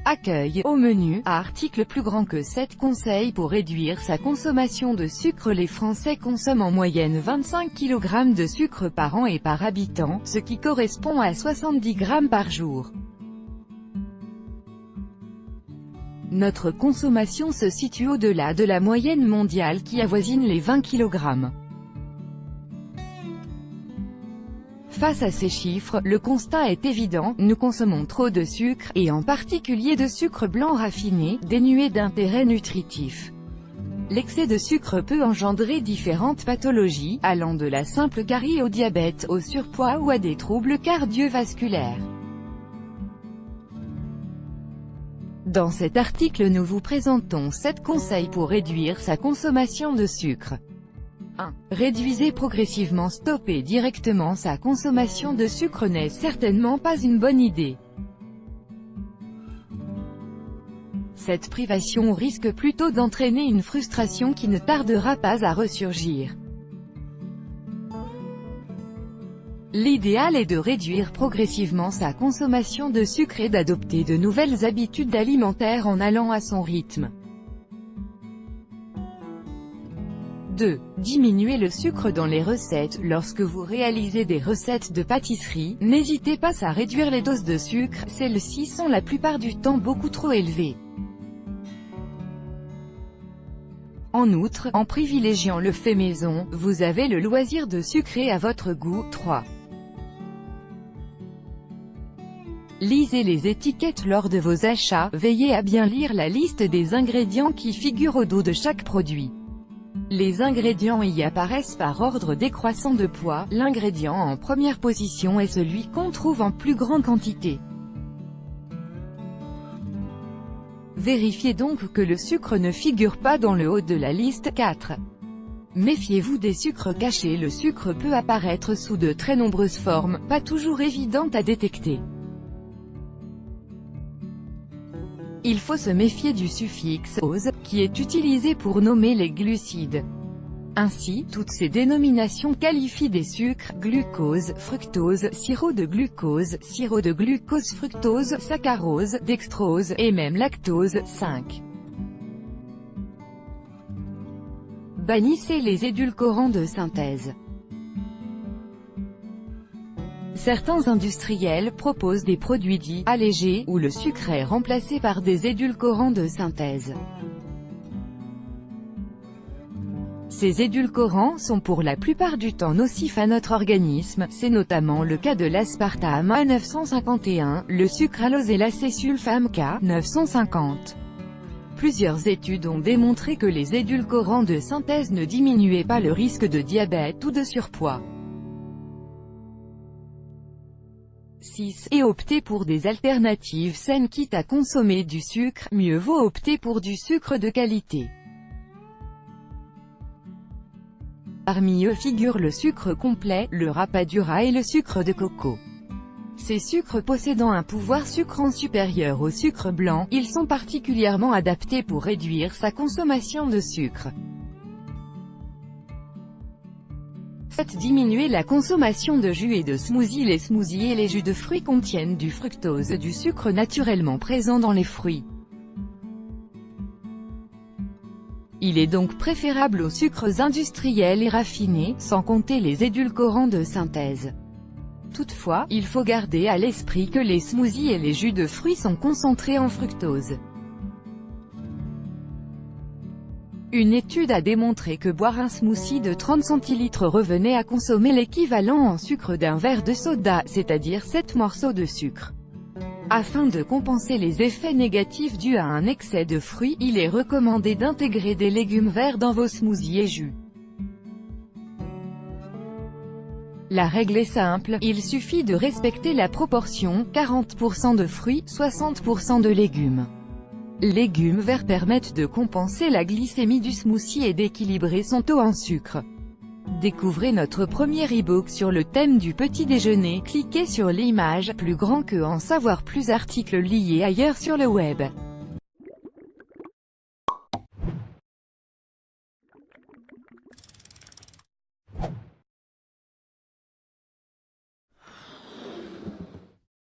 Accueil, au menu, article plus grand que 7 conseils pour réduire sa consommation de sucre. Les Français consomment en moyenne 25 kg de sucre par an et par habitant, ce qui correspond à 70 g par jour. Notre consommation se situe au-delà de la moyenne mondiale qui avoisine les 20 kg. Face à ces chiffres, le constat est évident, nous consommons trop de sucre, et en particulier de sucre blanc raffiné, dénué d'intérêt nutritif. L'excès de sucre peut engendrer différentes pathologies, allant de la simple carie au diabète, au surpoids ou à des troubles cardiovasculaires. Dans cet article nous vous présentons 7 conseils pour réduire sa consommation de sucre. 1. Réduisez progressivement. Stopper directement sa consommation de sucre n'est certainement pas une bonne idée. Cette privation risque plutôt d'entraîner une frustration qui ne tardera pas à ressurgir. L'idéal est de réduire progressivement sa consommation de sucre et d'adopter de nouvelles habitudes alimentaires en allant à son rythme. 2. Diminuez le sucre dans les recettes. Lorsque vous réalisez des recettes de pâtisserie, n'hésitez pas à réduire les doses de sucre, celles-ci sont la plupart du temps beaucoup trop élevées. En outre, en privilégiant le fait maison, vous avez le loisir de sucrer à votre goût. 3. Lisez les étiquettes lors de vos achats, veillez à bien lire la liste des ingrédients qui figurent au dos de chaque produit. Les ingrédients y apparaissent par ordre décroissant de poids, l'ingrédient en première position est celui qu'on trouve en plus grande quantité. Vérifiez donc que le sucre ne figure pas dans le haut de la liste. 4. Méfiez-vous des sucres cachés. Le sucre peut apparaître sous de très nombreuses formes, pas toujours évidentes à détecter. Il faut se méfier du suffixe « ose » qui est utilisé pour nommer les glucides. Ainsi, toutes ces dénominations qualifient des sucres, glucose, fructose, sirop de glucose, fructose, saccharose, dextrose, et même lactose. 5. Bannissez les édulcorants de synthèse. Certains industriels proposent des produits dits « allégés » où le sucre est remplacé par des édulcorants de synthèse. Ces édulcorants sont pour la plupart du temps nocifs à notre organisme, c'est notamment le cas de l'aspartame A951, le sucralose et l'acésulfame K950. Plusieurs études ont démontré que les édulcorants de synthèse ne diminuaient pas le risque de diabète ou de surpoids. 6. Et optez pour des alternatives saines. Quitte à consommer du sucre, mieux vaut opter pour du sucre de qualité. Parmi eux figurent le sucre complet, le rapadura et le sucre de coco. Ces sucres possédant un pouvoir sucrant supérieur au sucre blanc, ils sont particulièrement adaptés pour réduire sa consommation de sucre. 7. Diminuer la consommation de jus et de smoothies. Les smoothies et les jus de fruits contiennent du fructose, du sucre naturellement présent dans les fruits. Il est donc préférable aux sucres industriels et raffinés, sans compter les édulcorants de synthèse. Toutefois, il faut garder à l'esprit que les smoothies et les jus de fruits sont concentrés en fructose. Une étude a démontré que boire un smoothie de 30 centilitres revenait à consommer l'équivalent en sucre d'un verre de soda, c'est-à-dire 7 morceaux de sucre. Afin de compenser les effets négatifs dus à un excès de fruits, il est recommandé d'intégrer des légumes verts dans vos smoothies et jus. La règle est simple, il suffit de respecter la proportion, 40% de fruits, 60% de légumes. Légumes verts permettent de compenser la glycémie du smoothie et d'équilibrer son taux en sucre. Découvrez notre premier e-book sur le thème du petit déjeuner. Cliquez sur l'image plus grand que en savoir plus articles liés ailleurs sur le web.